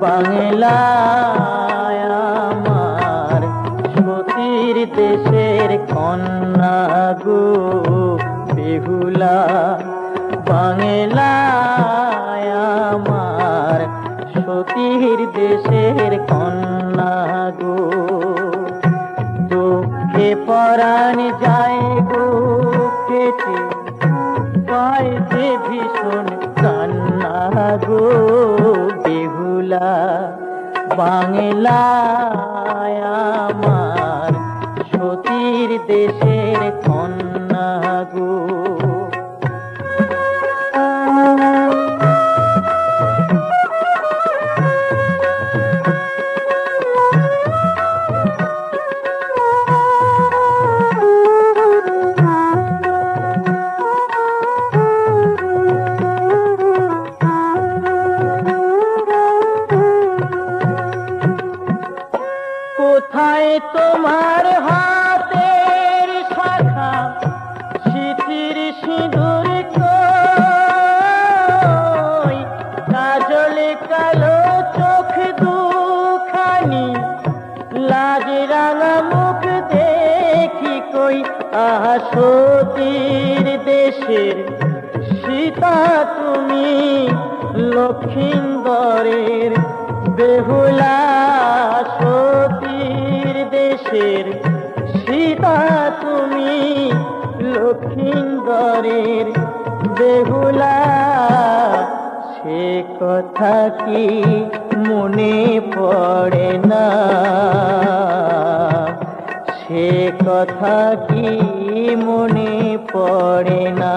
বাংলায় আমার সতীর দেশের কন্যা গো বেহুলা, বাংলায় আমার সতীর দেশের কন্যা গো। দুঃখে পরাণ যায় গো কেটে, পায় যে ভীষণ কান্না গো বেহুলা, বাংলায় আমার সতীর দেশের কন্যা গো। কোথায় তোমার হাতের শাখা, সিঁথির সিঁদুর কই, কাজলে কালো চোখ দুখানি, লাজ রাঙা মুখ দেখি কই। আহা সতীর দেশের সীতা তুমি, লক্ষিন্দরের বেহুলা, সতীর দেশের সীতা তুমি, লক্ষিন্দরের বেহুলা। সে কথা কি মনে পড়ে না, সে কথা কি মনে পড়ে না।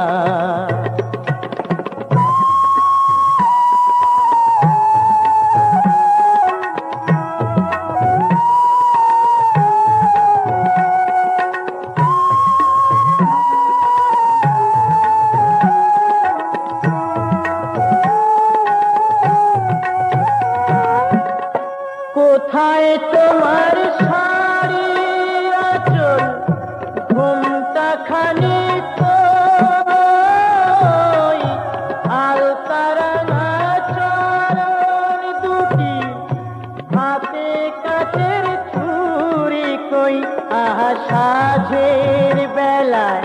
কোথায় তোমার শাড়ি আঁচল, ঘুমটা খানি কই, আলতারাঙা চরণ দুটি, হাতে কাঠের ছুরি কই। আহা সাঁঝের বেলায়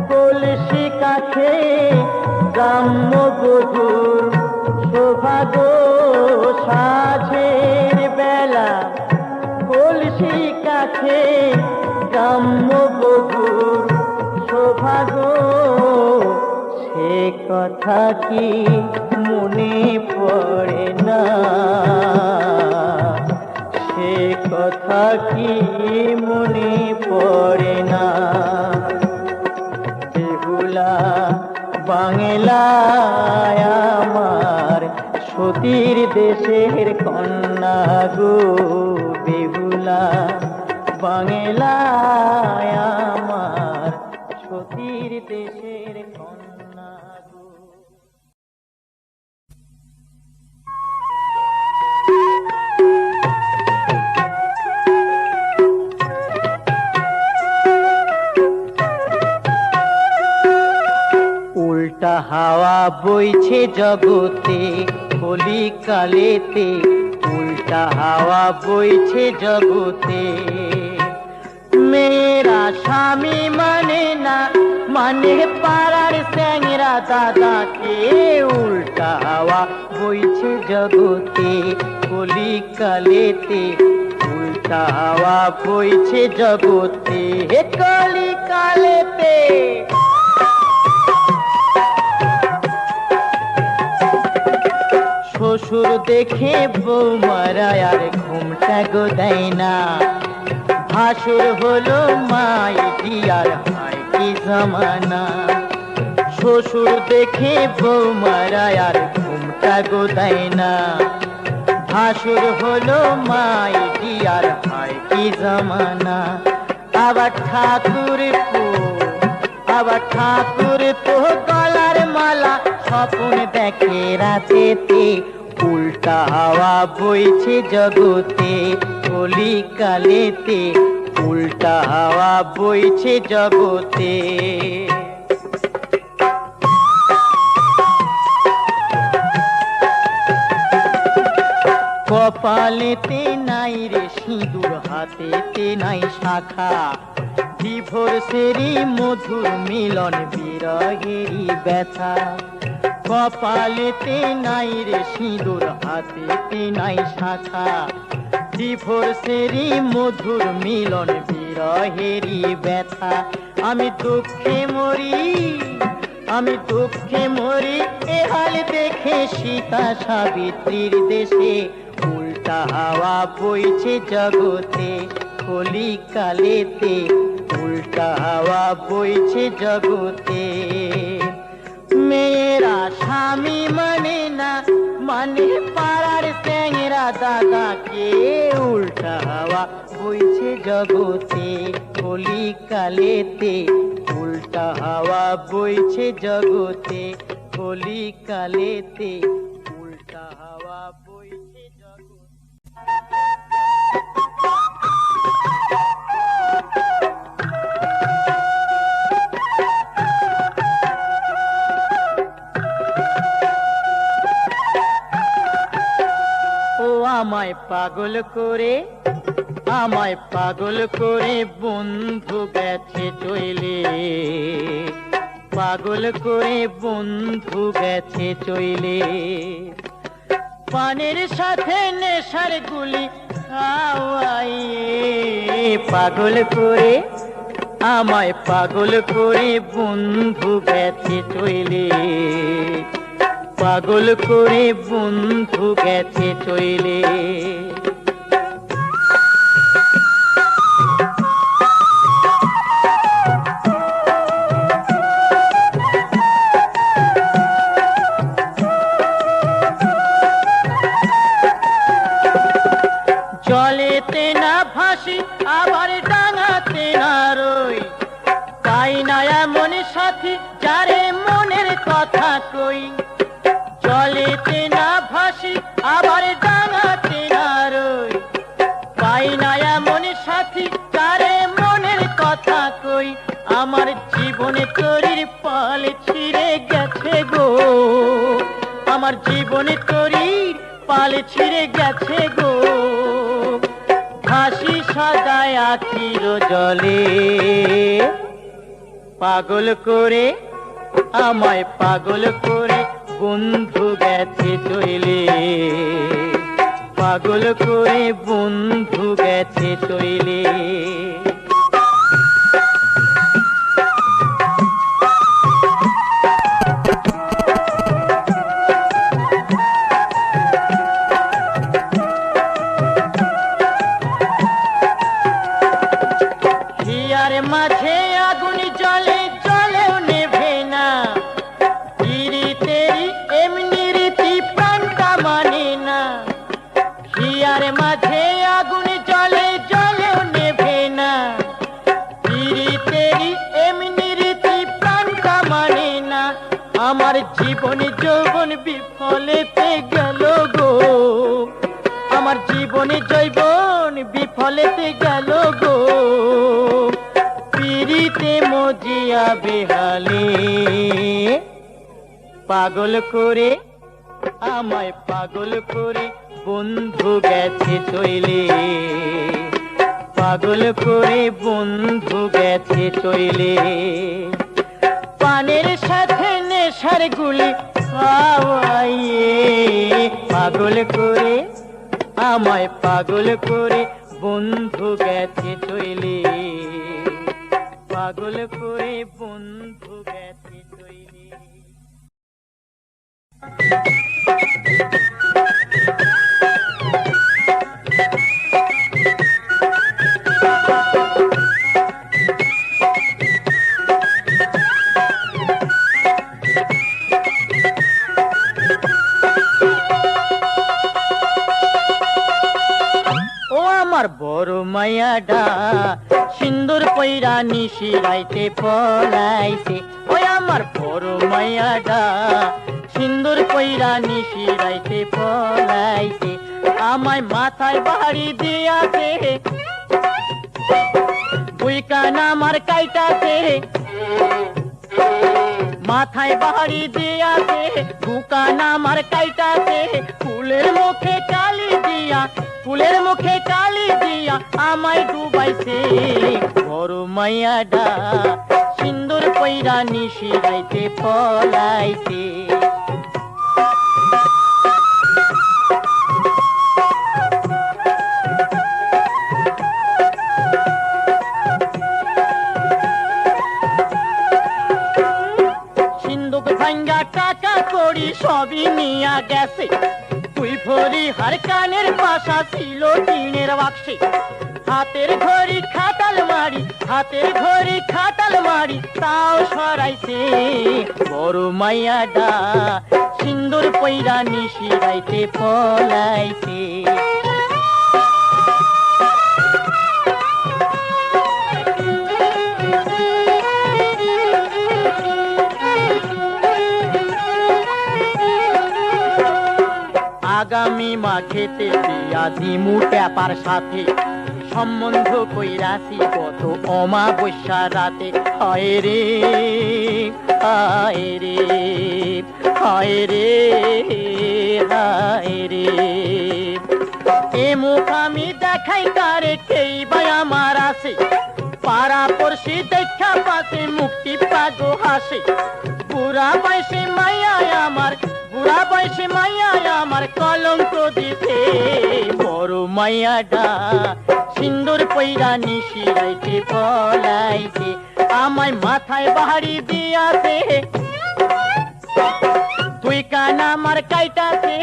কলসি কাঠে, গ্রাম্য বধূর শোভা গো, সাঁঝের বেলা কলসি কাঠে, গ্রাম্য বধূর শোভা গো। সে কথা কি মনে পড়ে না, সে কথা কি মনে পড়ে না। বেহুলা, বাংলায় আমার সতীর দেশের কন্যা গো বেহুলা, বাংলায় আমার সতীর দেশের কন্যা গো। উল্টা হাওয়া বইছে জগতে কলিকালেতে, উল্টা হাওয়া বইছে জগতে। মেয়েরা স্বামী মানে না, মানে পাড়ার স্যাংরা দাদাকে। উল্টা হাওয়া বইছে জগতে কলিকালেতে, উল্টা হাওয়া বইছে জগতে কলিকালেতে। শ্বশুর দেখে বৌমারা আর ঘুমটা গো দেয় না, ভাসুর হলো মাই দিয়ার হায় কি জামানা। শ্বশুর দেখে বৌমারা আর ঘুমটা গো দেয় না, ভাসুর হলো মাই দিয়ার হায় কি জামানা। আবার ঠাকুর তো গলার মালা স্বপ্ন দেখে রাতেতে। উল্টা হাওয়া বইছে জগতে কলিকালেতে, উল্টা হাওয়া বইছে জগতে। কপালেতে নাই রে সিঁদুর, হাতেতে নাই শাখা, ডিভোর্সেরই মধুর মিলন, বিরহেরই ব্যথা। কপালেতে নাই রে সিঁদুর, হাতেতে নাই শাখা, ডিভোর্সেরই মধুর মিলন, বিরহেরই ব্যথা। আমি দুঃখে মরি, আমি দুঃখে মরি, এ হাল দেখে সীতা সাবিত্রীর দেশে। উল্টা হাওয়া বইছে জগতে কলিকালেতে, উল্টা হাওয়া বইছে জগতে। মেয়েরা স্বামী মানে না, মানে পাড়ার ট্যাংরা দাদাকে। উল্টা হাওয়া বইছে জগতে কলিকালেতে, উল্টা হাওয়া বইছে জগতে কলিকালেতে, উল্টা হাওয়া বইছে জগতে। ও আমায় পাগল করে, আমায় পাগল করে বন্ধু গেছে চইলে, পাগল করে বন্ধু গেছে চইলে। পানের সাথে নেশার গুলি খাওয়াইয়ে, পাগল করে আমায় পাগল করে বন্ধু গেছে চইলে, পাগল করে বন্ধু গেছে চইলে। জলেতে না ভাসি আবার ডাঙাতে না রই, পাই না এমন সাথী যারে মনের কথা কই। জলেতে না ভাসি আবার ডাঙাতে না রই, পাই না এমন সাথী যারে মনের কথা কই। আমার জীবনে তরির পাল ছিঁড়ে গেছে গো, আমার জীবনে তরির পাল ছিঁড়ে গেছে গো। ভাসি সদায় আখির জলে, পাগল করে আমায় পাগল করে বন্ধু গেছে চইলে, পাগল করে বন্ধু গেছে চইলে। মাঝে আগুন জ্বলে জ্বলেও নেভে না, রীতিতেরই এমনি রীতি প্রাণটা মানে না। হিয়ার মাঝে আগুন জ্বলে জ্বলেও নেভে না, রীতিতেরই এমনি রীতি প্রাণটা মানে না। আমার জীবন যৌবন বিফলেতে গেল গো, আমার জীবনে যৌবন বিফলেতে গেল গো। পিরিতে মজিয়া বেহালে, পাগল করে আমায় পাগল করে বন্ধু গেছে চইলে, পাগল করে বন্ধু গেছে চইলে। পানের সাথে নেশার গুলি খাওয়াইয়ে, পাগল করে আমায় পাগল করে বন্ধু গেছে চইলে, পাগল করে বন্ধু গেছে চইলে। ও আমার বড় মায়াডা সিন্দুর পইরা নিশি রাইতে পলাইছে, ওই আমার বড় মায়াডা সিন্দুর পইরা নিশি রাইতে পলাইছে। আমায় মাথায় বাড়ি দিয়াছে, বুই কান আমার কাইটাছে, মাথায় বাড়ি দিয়াছে দোকান আমার কাইটাছে ফুলের মুখে কালি দিয়া আমায় ডুবাইছে বড় মাইয়াডা সিন্দুর পইরা নিশি রাইতে পলাইছে। টাকা করি সবই নিয়া গেছে তুই ভরি হার কানের পাশা ছিল টিনের বাক্সে হাতের ঘড়ি খাটাল মারি তাও সরাইছে বড় মাইয়াডা সিন্দুর পইরা নিশি রাইতে পলাইছে। আগামী মাঘেতে বিয়া দিমু ট্যাপার সাথে সম্বন্ধ কইরাছি কত অমাবস্যা রাতে হায় রে হায় রে হায় রে হায় রে এ মুখ আমি দেখাই কারে কেই বা আমার আছে পাড়া পড়শি দেখা পাশে মুক্তি পাগো হাসে বুড়া বয়সে মাইয়া আমার কলঙ্ক দিতে বড় মাইয়াডা সিন্দুর পইরা নিশি রাইতে পলাইছে আমায় মাথায় বাড়ি দিয়াছে তুই কান আমার কাইটাছে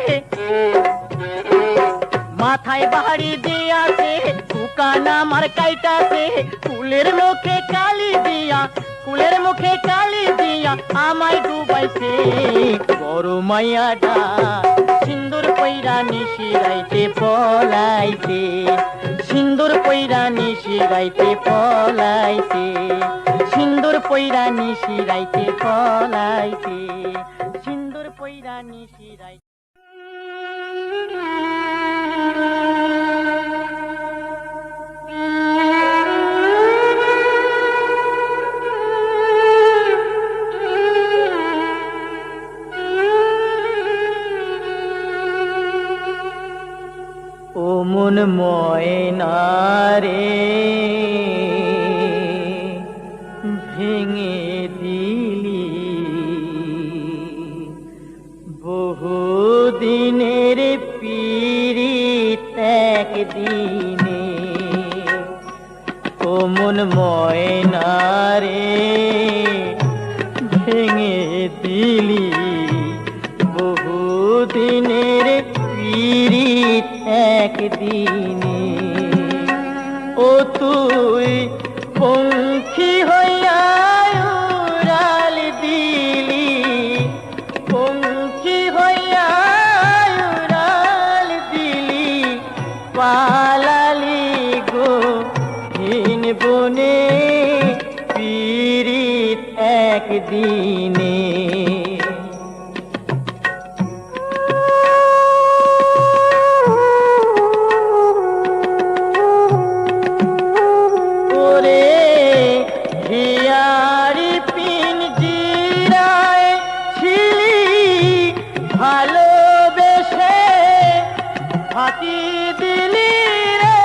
মাথায় বাড়ি দিয়াছে দোকান আমার কাইটাছে ফুলের মুখে কালি দিয়া আমায় ডুবাইছে বড় মাইয়াডা সিন্দুর পইরা নিশি রাইতে পলাইছে সিন্দুর পইরা নিশি রাইতে পলাইছে সিন্দুর পইরা নিশি রাইতে পলাইছে সিন্দুর পইরা নিশি রাইতে। মন ময়না রে ভেঙে দিলি বহুদিনের পীড়িত একদিনে ও মন ময়না রে ভেঙে দিলি বহুদিনের পীড়িত একদিনে ও তুই পঙ্খী হইয়া উড়াল দিলি পঙ্খী হইয়া উড়াল দিলি পালালি গো হীন বনে পীড়িত একদিনে ভালোবেসে ফাঁকি দিলি রে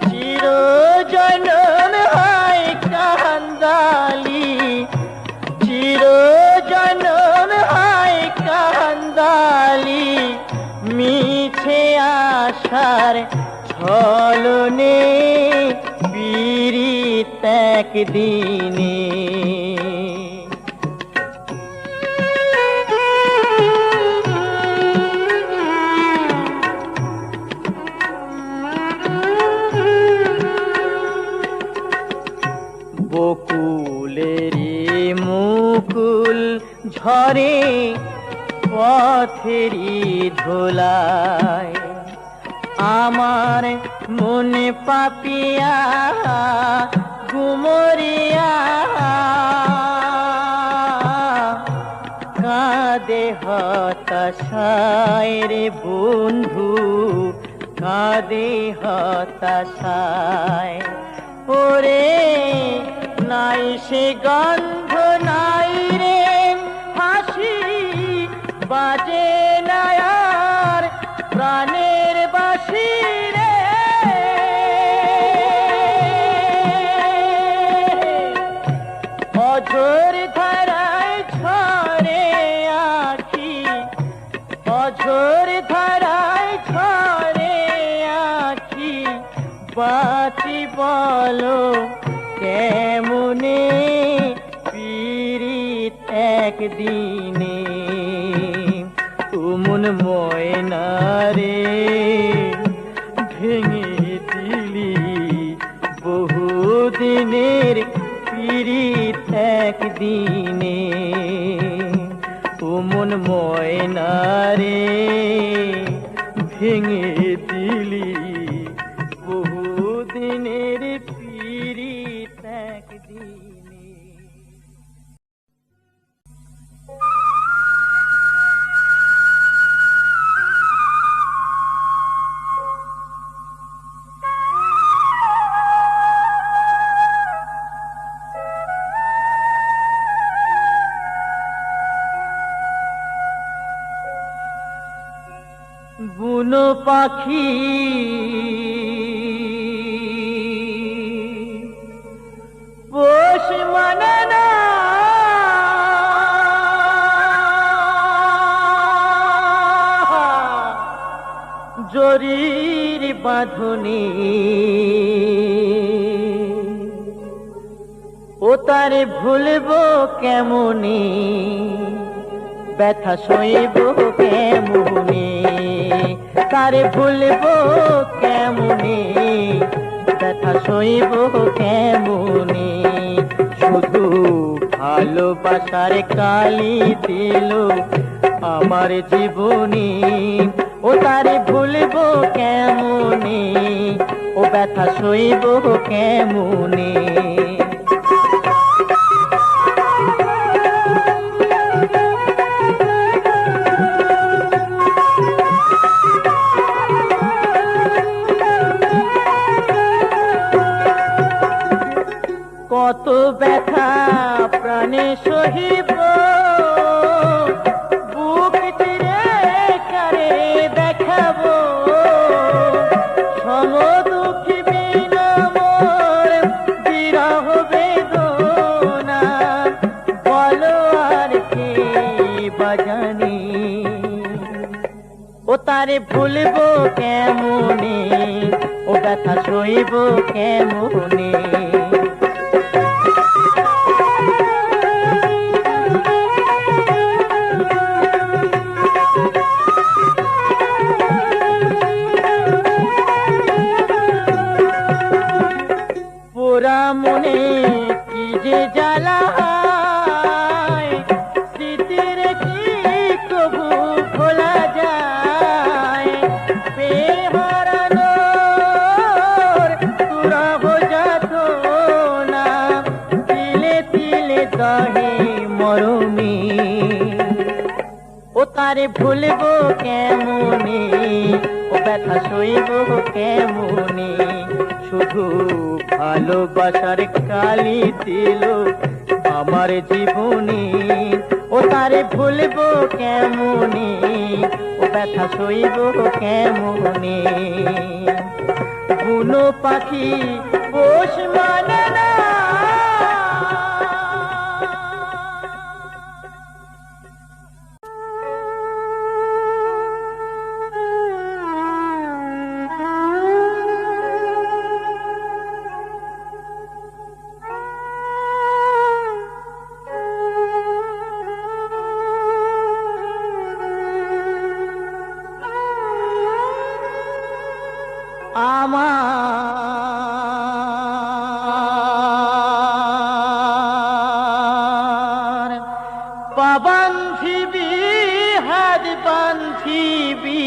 চিরজনম হয় কান্দালি চিরজনম হয় কান্দালি মিছে আশার ছলনে পীড়িত একদিনে বকুলেরি মুকুল ঝরে পথেরি ধুলায় আমার মনে পাপিয়া গুমরিয়া কাঁদে হতাশায় রে বন্ধু কাঁদে হতাশায় ওরে নাই সে গন্ধ নাই রে হাসি বাজে না আর প্রাণের বাসি রে অঝোর ধারায় ঝরে আখি অঝোর ধারায় ঝরে আখি বাঁচি বলো কেমনে পীড়িত একদিনে মন ময়না রে ভেঙে দিলি বহুদিনের পীড়িত একদিনে মন ময়না রে ভেঙে দিলি বহুদিনের পীড়িত একদিনে। বুনো পাখি পোষ মানে না জরির বাঁধনে ও তারে ভুলবো কেমনে ব্যথা সইব কেমনে তারে ভুলবো কেমনে ব্যথা সইব কেমনে শুধু ভালোবাসার কালি দিল আমার জীবনে ও তারে ভুলবো কেমনে ও ব্যথা সইব কেমনে কত ব্যথা প্রাণে সহিব বুক চিরে কারে দেখাবো সমদুঃখী বিনমর বিরহ বেদনা বলো আর কে বাজানি ও তারে ভুলবো কেমনে ও ব্যথা সইব কেমনে পোড়া মনে কি যে জ্বালা স্মৃতির কি কবু ভোলা যায় বেহারানোর তুরহ যাত না তিলে তিলে দহে মরমে ও তারে ভুলবো কেমনে ও ব্যথা সইব কেমনে শুধু ভালোবাসার কালি দিল আমার জীবনে ও তারে ভুলবো কেমনে ও ব্যথা সইব কেমনে বুনো পাখি পোষ মানে না আমার পা বান্ধিবি হাত বান্ধিবি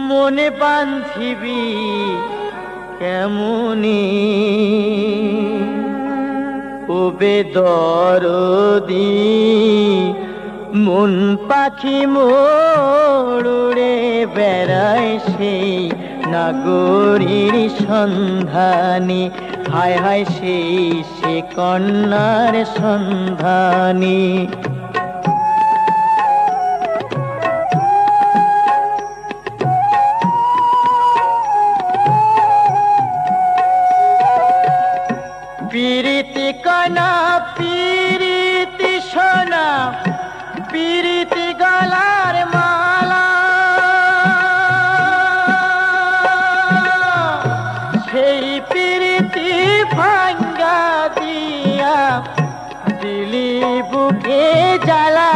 মনে বান্ধিবি কেমনি ও বেদরদি মন পাখি মোড়ে বেড়ায় সেই নাগরীর সন্ধানে, হায় হায় সেই সে কন্যার সন্ধানে। পীরিতি কনা পীরিতি সোনা, পীরিতি গলার মালা, সেই পীরিতি ভাঙ্গা দিয়া দিলি বুকে জ্বালা।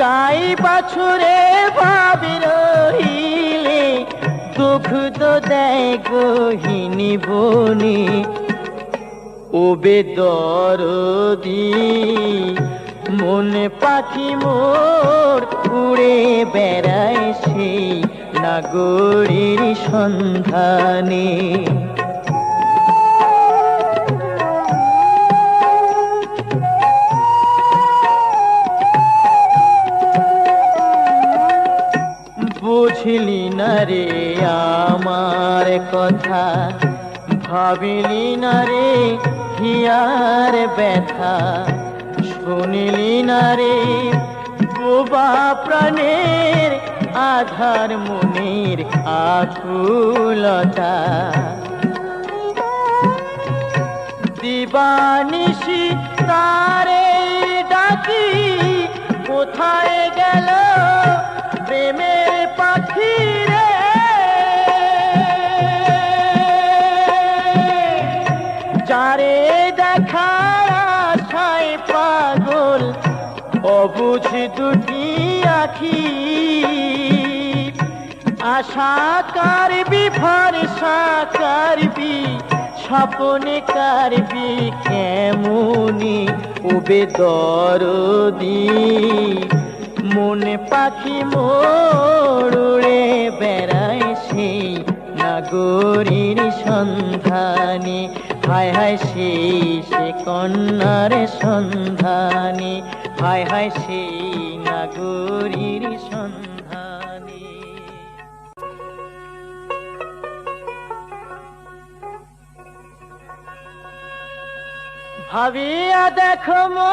গাই বাছুরে ভাবি রহিলে, দুগ্ধ দেয় গহিনী বনে। ও বেদরদি মন পাখি মোর উড়ে বেড়ায় সেই নাগরীর সন্ধানে। বুঝলি না রে আমার কথা, ভাবিলি না রে হিয়ার ব্যথা, শুনিলি না রে বোবা প্রাণের আধার মনের আকুলতা। দিবানিশি তারে ডাকি, কোথায় গেল প্রেমের পাখি রে। যারে দেখার আশায় পাগল অবুঝ দুটি আখি। আশা কারবি ভরসা কারবি, স্বপ্নে কারবি কেমনি। ও বেদরদি মন পাখি মোর উড়ে বেড়ায় সেই নাগরীর সন্ধানে, হায় হায় সেই সে কন্যার সন্ধানে, হায় হায় সেই নাগরীর সন্ধানে। ভাবিয়া দেখো মন,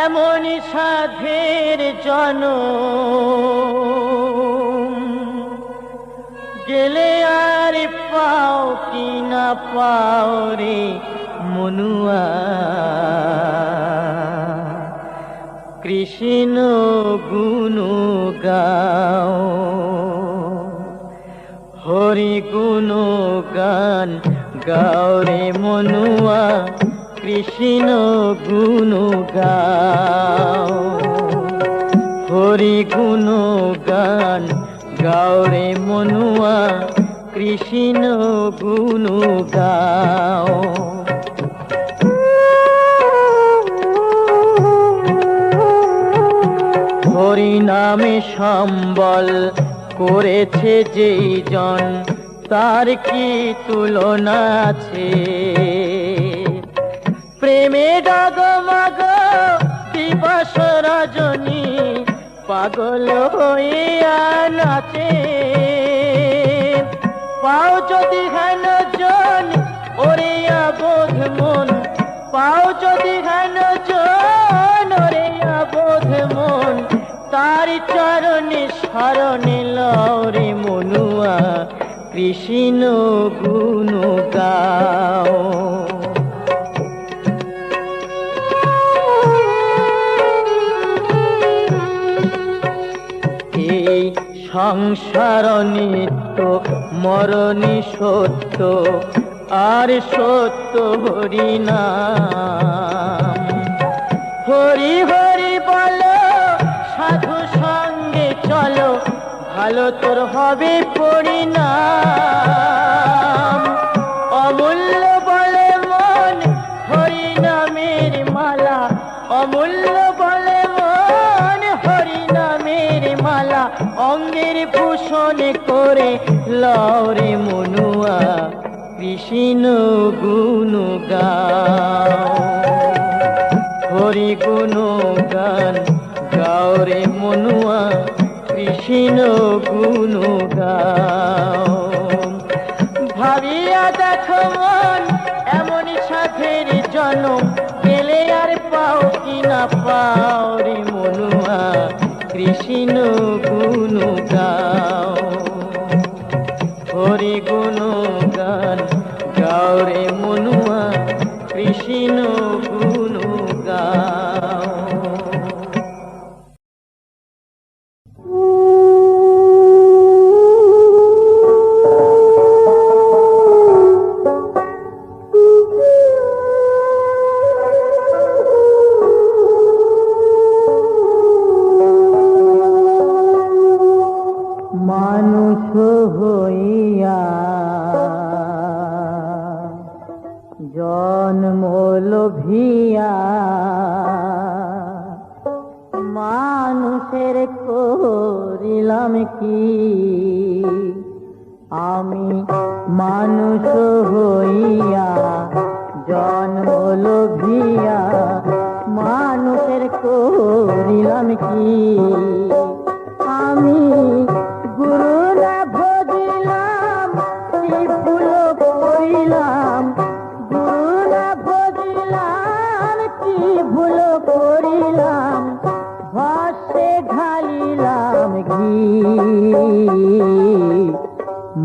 এমনই সাধের জনম, গেলে আর পাও কি না পাও রে মনুয়া। কৃষ্ণ গুণ গাও, হরি গুণ গান গাও রে মনুয়া। কৃষ্ণ গুণ গাও, হরি গুণ গান গাও রে মনুয়া। কৃষ্ণ গুণ গাও। হরি নামে সম্বল করেছে যেই জন, তার কি তুলনা আছে। প্রেমে ডগমগ দিবস রজনী, পাগল হইয়া নাচে। পাও যদি হেন জন ওরে আবোধ মন, পাও যদি হেন জন ওরে আবোধ মন। তার চরণে শরণে লও রে মনুয়া। কৃষ্ণ গুণ গাও। এই সংসার নিত্য মরণী সত্য, আর সত্য হরি নাম। হরি হরি বলো সাধু সঙ্গে চলো, ভালো তোর হবে পরিণাম। অমূল্য বলে মন হরি নামের মালা, অমূল্য বলে মন হরি নামের মালা। অঙ্গের ভূষণ করে লরে মনুয়া। কৃষ্ণ গুণ গাও, হরি গুণ রে মনুয়া কৃষ্ণ গুণ গাও। ভাবিয়া দেখো মন এমন সাধের জনম পেলে আর পাও কি না পাও রে মনুয়া কৃষ্ণ গুণ গাও। হরি গুণ গান গাও রে মনুয়া কৃষ্ণ গুণ গাও। মানুষ হইয়া জন্ম লোভিয়া মানুষের করিলাম কি, আমি মানুষ হইয়া জন্ম লোভিয়া মানুষের করিলাম কি। আমি গুরু না ভজিলাম কি ভুল করিলাম, গুরু না ভজিলাম কি ভুল করিলাম, ভস্মে ঢালিলাম ঘি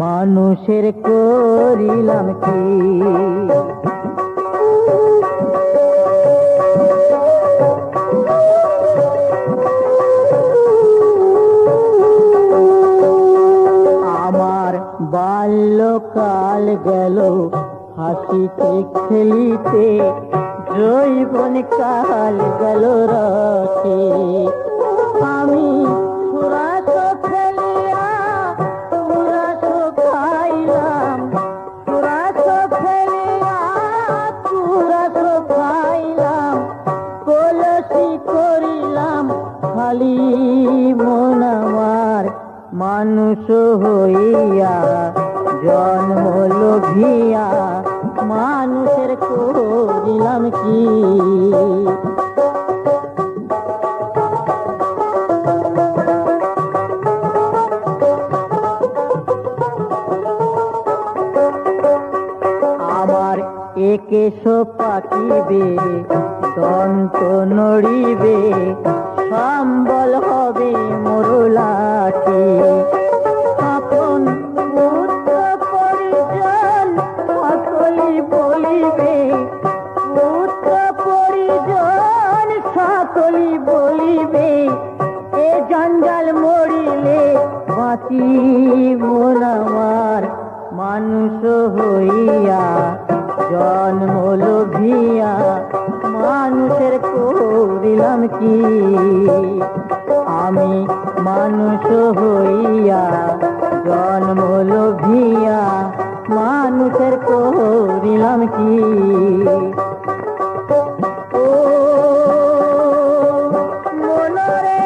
মানুষের করিলাম কি। বাল্যকাল গেল হাসিতে খেলিতে, যৌবন কাল গেল রসে। আমি সুরাস ফেলিয়া সুরাস খাইলাম, সুরাস ফেলিয়া সুরাস খাইলাম, কলসি করিলাম খালি মন আমার মানুষ হইয়া জন্ম লোভিয়া মানুষের করিলাম কি। আমার একেশ পাকিবে দন্ত নড়িবে, সম্বল হবে মোরলাটি। আপন পুত্র পরিজন সকলি বলিবে, পুত্র পরিজন সকলি বলিবে, এ জঞ্জাল মরিলে বাঁচি মন আমার মানুষ হইয়া জন্ম লোভিয়া মানুষের করিলাম কি। আমি মানুষ হইয়া জন্ম লোভিয়া মানুষের করিলাম কি। ও মনরে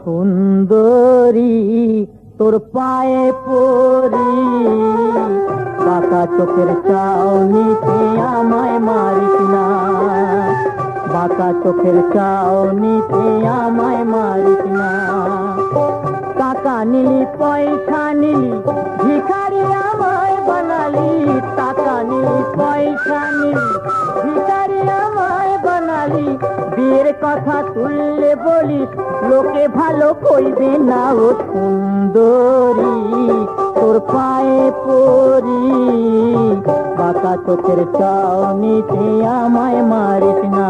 সুন্দরী তোর পায়ে পড়ি, বাঁকা চোখের চাউনিতে আমায় মারিস না, বাঁকা চোখের চাউনিতে আমায় মারিস না। টাকা নিলি পয়সা নিলি ভিখারি আমায় বানালি, টাকা নিলি পয়সা নিলি ভিখারি আমায় বানালি। বিয়ের কথা তুললে বলিস লোকে ভালো কইবে না, ও সুন্দরী তোর পায়ে পড়ি, বাঁকা চোখের চাউনিতে আমায় মারিস না।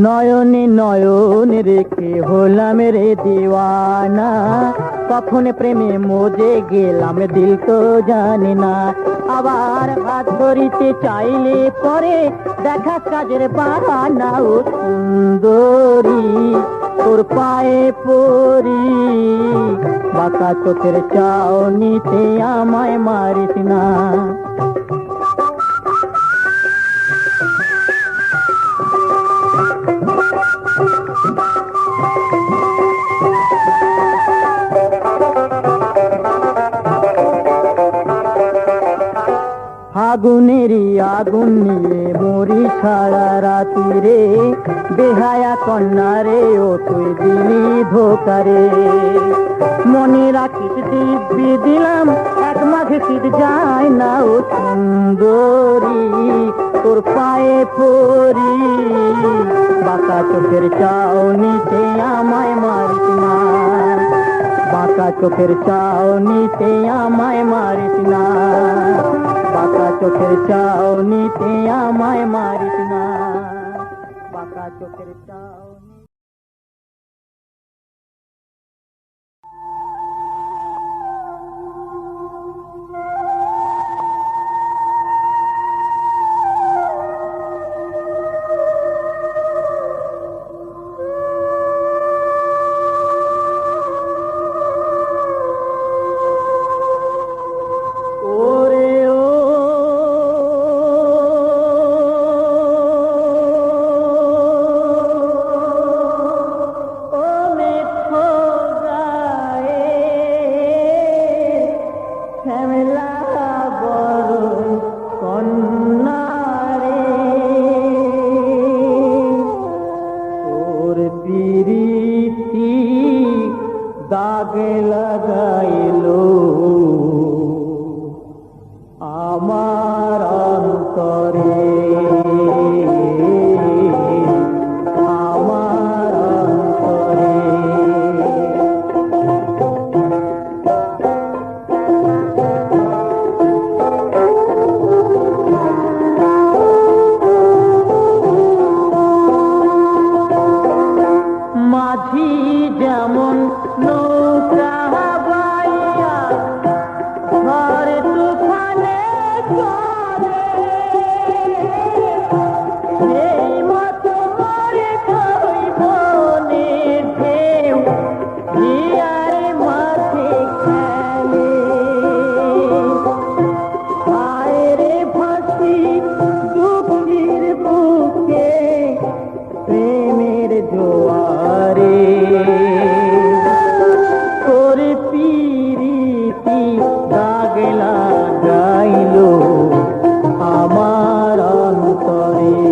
নয়নে নয়ন রেখে হলাম রে দিওয়ানা, কখন প্রেমে মজে গেলাম দিল তো জানে না। আবার হাত ধরিতে চাইলে পরে দেখা কাজের বাহানা। ও সুন্দরী তোর পায়ে পড়ি, বাঁকা চোখের চাউনিতে আমায় মারিস না। আগুনেরই আগুন নিয়ে মরি সারা রাতি রে, বেহায়া কন্যা রে ও তুই দিলি ধোকারে। মনে রাখিস দিব্যি দিলাম এক মাঘে শীত যায় না। ও সুন্দরী তোর পায়ে পড়ি, বাঁকা চোখের চাউনিতে আমায় মারিস না। বাঁকা চোখের চাউনিতে আমায় মারিস না। বাঁকা চোখের চাউনিতে আমায় মারিস না। বাঁকা চোখের চাউনি। দাগে লাগাইলো আমার অন্তরে, আমার অন্তরে। মাঝি যেমন নৌকা বাইয়া ঝড় তুফানে চলে, সেই মতো মরে কই বনের ঢেউ হিয়ারে মাঝে খেলে। হায় রে ভাসি দুঃখীর বুকে প্রেমের জোয়ারে, তোর পিরিতি দাগ লাগাইলো আমার অন্তরে,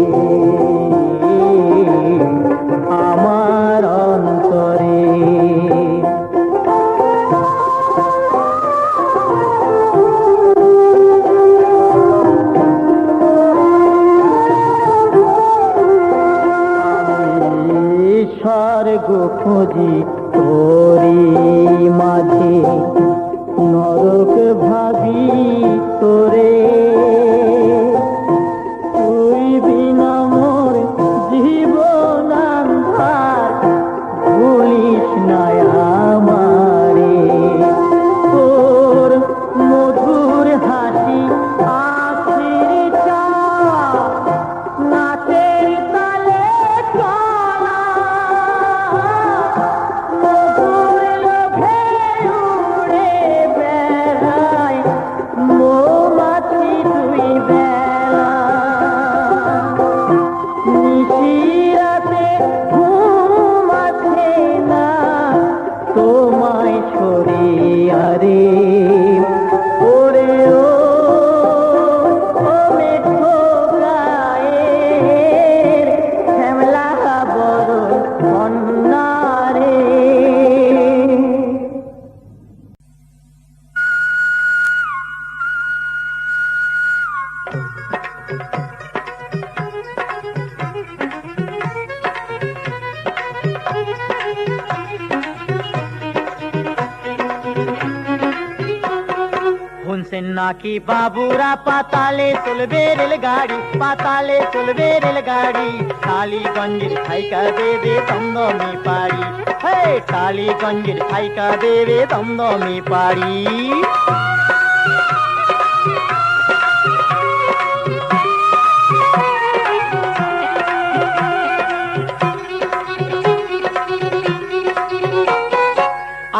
আমার অন্তরে। স্বর্গ খুঁজি তোরি মাঝে, নরক ভাবি তোরে। তুই বিনা মোর জীবন আন্ধার, ভুলিস না আমারে। তোর মধুর হাসি আখির চাওয়া, নাচের তালে চলা, শুনছেন নাকি বাবুরা পাতালে চলবে রেলগাড়ি, পাতালে চলবে রেলগাড়ি, টালিগঞ্জের থাইকা দেবে দমদমে পাড়ি, হে টালিগঞ্জের থাইকা দেবে দমদমে পাড়ি।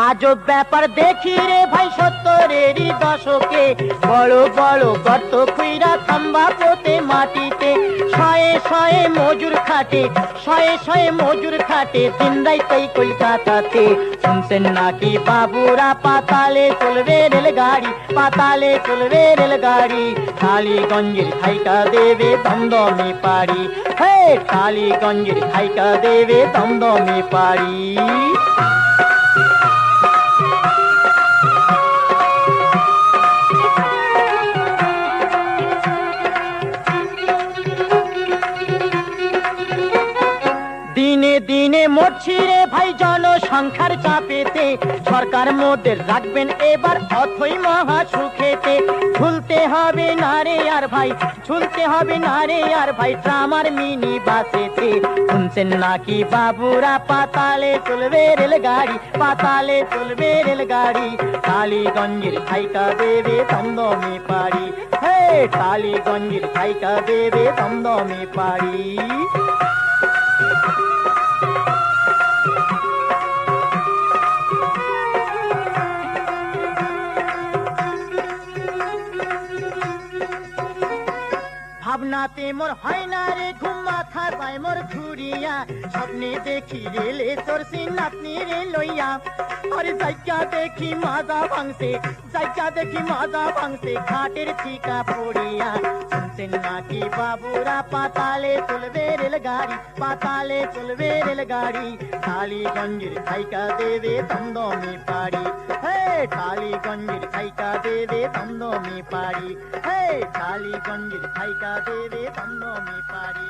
আজব ব্যাপার দেখি রে ভাই 70-এরই দশকে, বড় বড় গর্ত খুইরা থাম্বা পোতে মাটিতে, শয়ে শয়ে মজুর খাটে, শয়ে শয়ে মজুর খাটে, দিন রাইতেই কলকাতাতে। শুনছেন নাকি বাবুরা পাতালে চলবে রেলগাড়ি, পাতালে চলবে রেলগাড়ি, টালিগঞ্জের থাইকা দেবে দমদমে পাড়ি, হে টালিগঞ্জের থাইকা দেবে দমদমে পাড়ি। দিনে দিনে মরছি রে ভাই জনসংখ্যার চাপেতে, সরকার মোদের রাখবেন এবার অথই মহা সুখেতে। ঝুলতে হবে না রে আর ভাই, ঝুলতে হবে না রে আর ভাই ট্রামার মিনি বাসেতে। শুনছেন নাকি বাবুরা পাতালে চলবে রেলগাড়ি, পাতালে চলবে রেলগাড়ি, টালিগঞ্জের থাইকা দেবে দমদমে পাড়ি, হে টালিগঞ্জের থাইকা দেবে দমদমে পাড়ি। ভাবনাতে মোর হয় না রে ঘুম, মাথা পায় মোর ঘুরিয়া, স্বপ্নে দেখি রেলে চড়ছি নাতনি রে লইয়া, আরে জায়গা দেখি মাজা ভাঙছে, জায়গা দেখি মাজা ভাঙছে, ঘাটের ঠিকা পড়িয়া। শুনছেন নাকি বাবুরা পাতালে চলবে রেলগাড়ি, পাতালে চলবে রেলগাড়ি, টালিগঞ্জের থাইকা দেবে দমদমে পাড়ি, হে টালিগঞ্জের থাইকা দেবে দমদমে পাড়ি, হে টালিগঞ্জের থাইকা দেবে দমদমে পাড়ি।